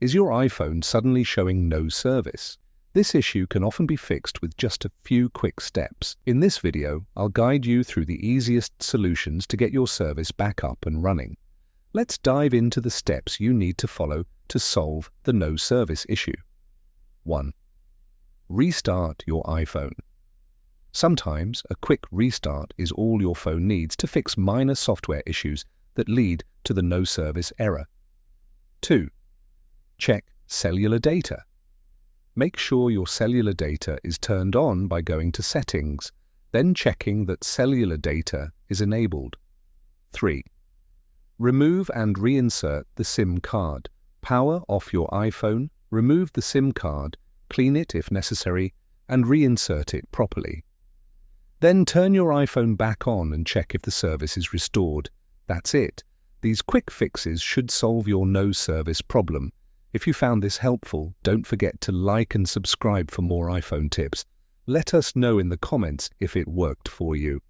Is your iPhone suddenly showing no service? This issue can often be fixed with just a few quick steps. In this video, I'll guide you through the easiest solutions to get your service back up and running. Let's dive into the steps you need to follow to solve the no service issue. 1. Restart your iPhone. Sometimes a quick restart is all your phone needs to fix minor software issues that lead to the no service error. 2. Check cellular data. Make sure your cellular data is turned on by going to Settings, then checking that cellular data is enabled. 3. Remove and reinsert the SIM card. Power off your iPhone, remove the SIM card, clean it if necessary, and reinsert it properly. Then turn your iPhone back on and check if the service is restored. That's it. These quick fixes should solve your no service problem. If you found this helpful, don't forget to like and subscribe for more iPhone tips. Let us know in the comments if it worked for you.